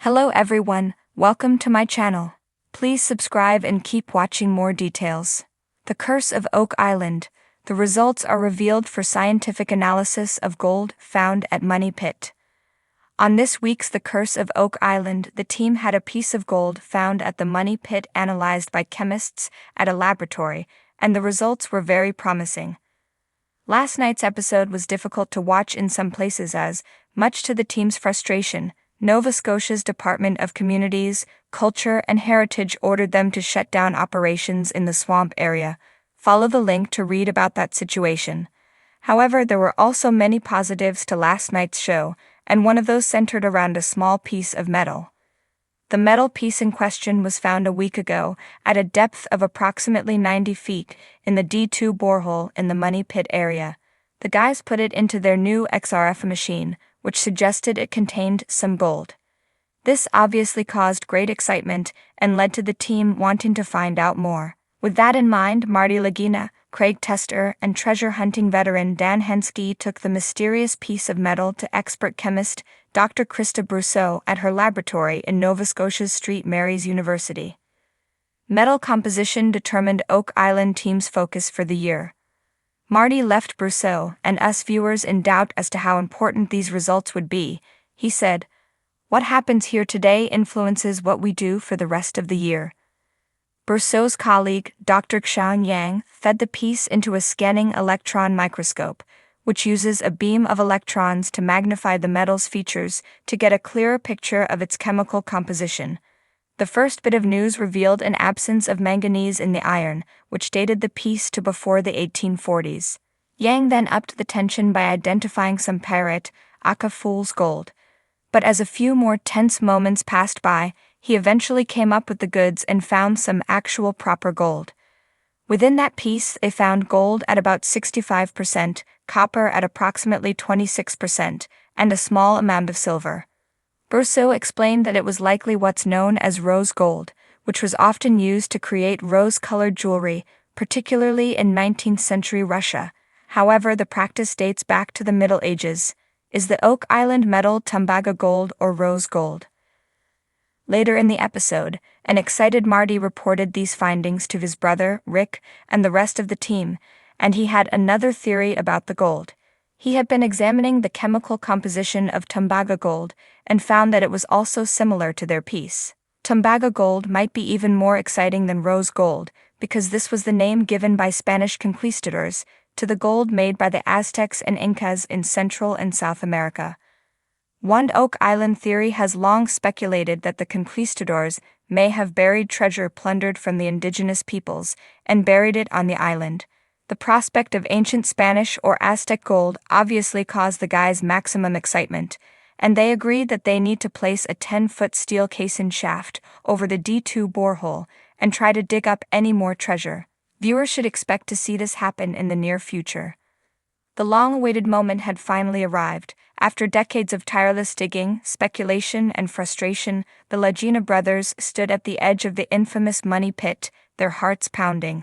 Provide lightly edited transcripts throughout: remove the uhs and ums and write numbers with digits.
Hello everyone, welcome to my channel. Please subscribe and keep watching more details. The Curse of Oak Island. The results are revealed for scientific analysis of gold found at Money Pit. On this week's The Curse of Oak Island, the team had a piece of gold found at the Money Pit analyzed by chemists at a laboratory, and the results were very promising. Last night's episode was difficult to watch in some places as, much to the team's frustration, Nova Scotia's Department of Communities, Culture and Heritage ordered them to shut down operations in the swamp area. Follow the link to read about that situation. However, there were also many positives to last night's show, and one of those centered around a small piece of metal. The metal piece in question was found a week ago, at a depth of approximately 90 feet, in the D2 borehole in the Money Pit area. The guys put it into their new XRF machine, which suggested it contained some gold. This obviously caused great excitement and led to the team wanting to find out more. With that in mind, Marty Lagina, Craig Tester, and treasure hunting veteran Dan Henske took the mysterious piece of metal to expert chemist Dr. Krista Brousseau at her laboratory in Nova Scotia's St. Mary's University. Metal composition determined Oak Island team's focus for the year. Marty left Brousseau and us viewers in doubt as to how important these results would be. He said, "What happens here today influences what we do for the rest of the year." Brousseau's colleague, Dr. Xiang Yang, fed the piece into a scanning electron microscope, which uses a beam of electrons to magnify the metal's features to get a clearer picture of its chemical composition. The first bit of news revealed an absence of manganese in the iron, which dated the piece to before the 1840s. Yang then upped the tension by identifying some pyrite, aka fool's gold. But as a few more tense moments passed by, he eventually came up with the goods and found some actual proper gold. Within that piece, they found gold at about 65%, copper at approximately 26%, and a small amount of silver. Brousseau explained that it was likely what's known as rose gold, which was often used to create rose-colored jewelry, particularly in 19th century Russia. However, the practice dates back to the Middle Ages. Is the Oak Island metal Tembaga gold or rose gold? Later in the episode, an excited Marty reported these findings to his brother, Rick, and the rest of the team, and he had another theory about the gold. He had been examining the chemical composition of Tembaga gold and found that it was also similar to their piece. Tembaga gold might be even more exciting than rose gold, because this was the name given by Spanish conquistadors to the gold made by the Aztecs and Incas in Central and South America. One Oak Island theory has long speculated that the conquistadors may have buried treasure plundered from the indigenous peoples and buried it on the island. The prospect of ancient Spanish or Aztec gold obviously caused the guys maximum excitement, and they agreed that they need to place a 10-foot steel casing shaft over the D2 borehole and try to dig up any more treasure. Viewers should expect to see this happen in the near future. The long-awaited moment had finally arrived. After decades of tireless digging, speculation, and frustration, the Lagina brothers stood at the edge of the infamous Money Pit, their hearts pounding.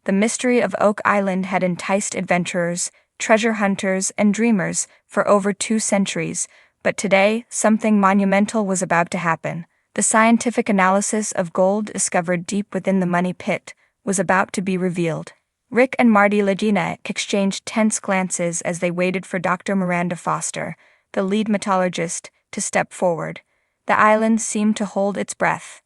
The mystery of Oak Island had enticed adventurers, treasure hunters, and dreamers for over 2 centuries, but today, something monumental was about to happen. The scientific analysis of gold discovered deep within the Money Pit was about to be revealed. Rick and Marty Lagina exchanged tense glances as they waited for Dr. Miranda Foster, the lead metallurgist, to step forward. The island seemed to hold its breath.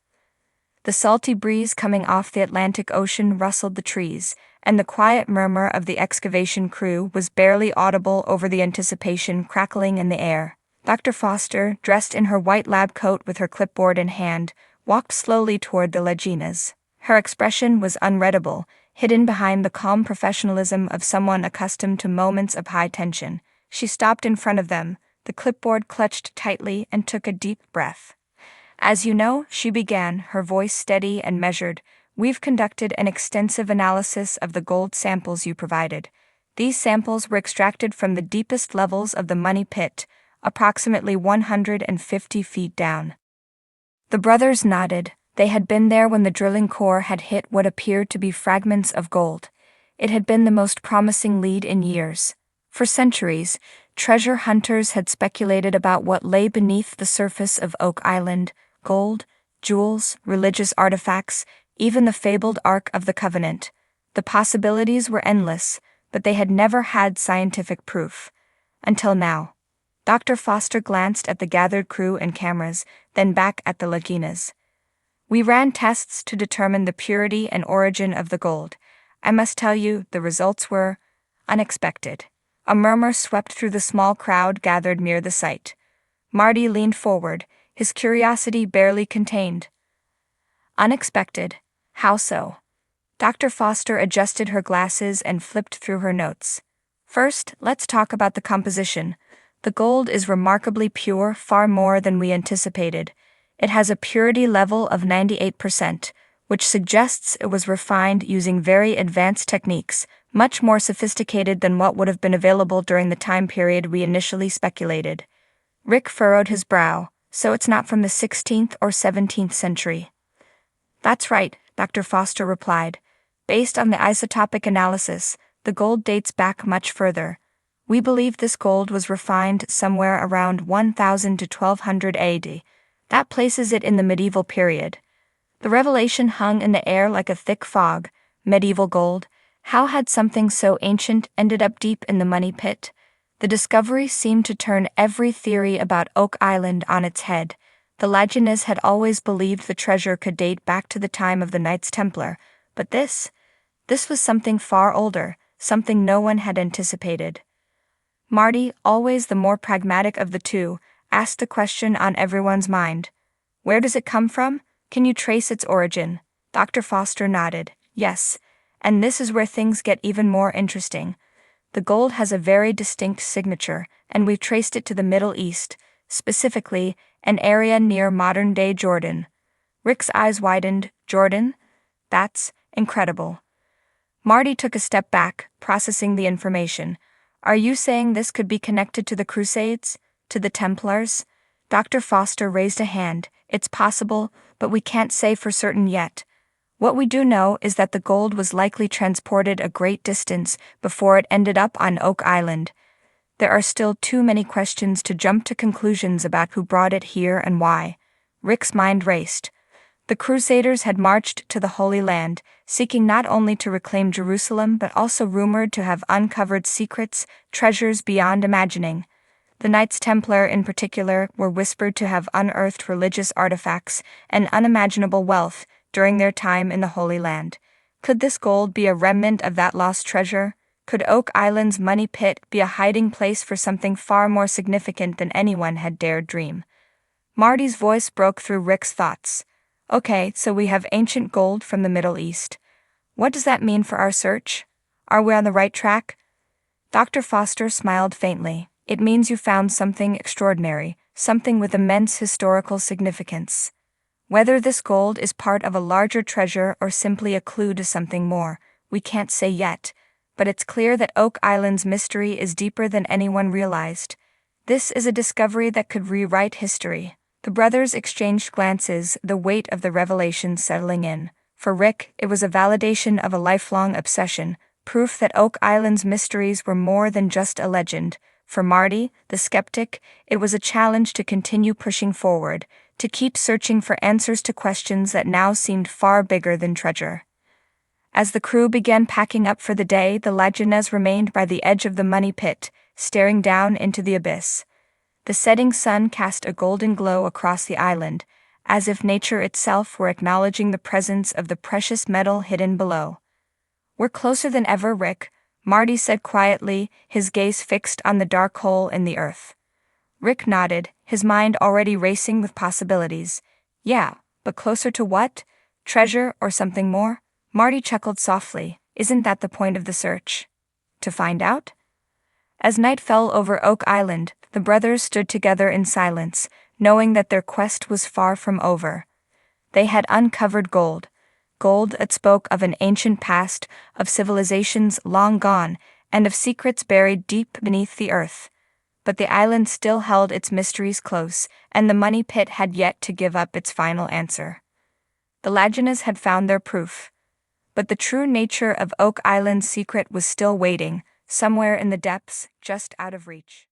The salty breeze coming off the Atlantic Ocean rustled the trees, and the quiet murmur of the excavation crew was barely audible over the anticipation crackling in the air. Dr. Foster, dressed in her white lab coat with her clipboard in hand, walked slowly toward the Laginas. Her expression was unreadable, hidden behind the calm professionalism of someone accustomed to moments of high tension. She stopped in front of them, the clipboard clutched tightly, and took a deep breath. "As you know," she began, her voice steady and measured, "we've conducted an extensive analysis of the gold samples you provided. These samples were extracted from the deepest levels of the Money Pit, approximately 150 feet down." The brothers nodded. They had been there when the drilling core had hit what appeared to be fragments of gold. It had been the most promising lead in years. For centuries, treasure hunters had speculated about what lay beneath the surface of Oak Island: gold, jewels, religious artifacts, even the fabled Ark of the Covenant. The possibilities were endless, but they had never had scientific proof. Until now. Dr. Foster glanced at the gathered crew and cameras, then back at the Laginas. We ran tests to determine the purity and origin of the gold. I must tell you, the results were unexpected. A murmur swept through the small crowd gathered near the site. Marty leaned forward, his curiosity barely contained. Unexpected? How so? Dr. Foster adjusted her glasses and flipped through her notes. First, let's talk about the composition. The gold is remarkably pure, far more than we anticipated. It has a purity level of 98%, which suggests it was refined using very advanced techniques, much more sophisticated than what would have been available during the time period we initially speculated. Rick furrowed his brow. So it's not from the 16th or 17th century. That's right, Dr. Foster replied. Based on the isotopic analysis, the gold dates back much further. We believe this gold was refined somewhere around 1000 to 1200 AD. That places it in the medieval period. The revelation hung in the air like a thick fog. Medieval gold? How had something so ancient ended up deep in the money pit? The discovery seemed to turn every theory about Oak Island on its head. The Laginas had always believed the treasure could date back to the time of the Knights Templar, but this was something far older, something no one had anticipated. Marty, always the more pragmatic of the two, asked the question on everyone's mind. Where does it come from? Can you trace its origin? Dr. Foster nodded. Yes, and this is where things get even more interesting. The gold has a very distinct signature, and we've traced it to the Middle East, specifically an area near modern-day Jordan. Rick's eyes widened. Jordan? That's incredible. Marty took a step back, processing the information. Are you saying this could be connected to the Crusades? To the Templars? Dr. Foster raised a hand. It's possible, but we can't say for certain yet. What we do know is that the gold was likely transported a great distance before it ended up on Oak Island. There are still too many questions to jump to conclusions about who brought it here and why. Rick's mind raced. The Crusaders had marched to the Holy Land, seeking not only to reclaim Jerusalem but also rumored to have uncovered secrets, treasures beyond imagining. The Knights Templar in particular were whispered to have unearthed religious artifacts and unimaginable wealth during their time in the Holy Land. Could this gold be a remnant of that lost treasure? Could Oak Island's money pit be a hiding place for something far more significant than anyone had dared dream? Marty's voice broke through Rick's thoughts. Okay, so we have ancient gold from the Middle East. What does that mean for our search? Are we on the right track? Dr. Foster smiled faintly. It means you found something extraordinary, something with immense historical significance. Whether this gold is part of a larger treasure or simply a clue to something more, we can't say yet, but it's clear that Oak Island's mystery is deeper than anyone realized. This is a discovery that could rewrite history. The brothers exchanged glances, the weight of the revelation settling in. For Rick, it was a validation of a lifelong obsession, proof that Oak Island's mysteries were more than just a legend. For Marty, the skeptic, it was a challenge to continue pushing forward, to keep searching for answers to questions that now seemed far bigger than treasure. As the crew began packing up for the day, the Laginas remained by the edge of the money pit, staring down into the abyss. The setting sun cast a golden glow across the island, as if nature itself were acknowledging the presence of the precious metal hidden below. We're closer than ever, Rick, Marty said quietly, his gaze fixed on the dark hole in the earth. Rick nodded, his mind already racing with possibilities. Yeah, but closer to what? Treasure or something more? Marty chuckled softly. Isn't that the point of the search? To find out? As night fell over Oak Island, the brothers stood together in silence, knowing that their quest was far from over. They had uncovered gold that spoke of an ancient past, of civilizations long gone, and of secrets buried deep beneath the earth. But the island still held its mysteries close, and the money pit had yet to give up its final answer. The Laginas had found their proof. But the true nature of Oak Island's secret was still waiting, somewhere in the depths, just out of reach.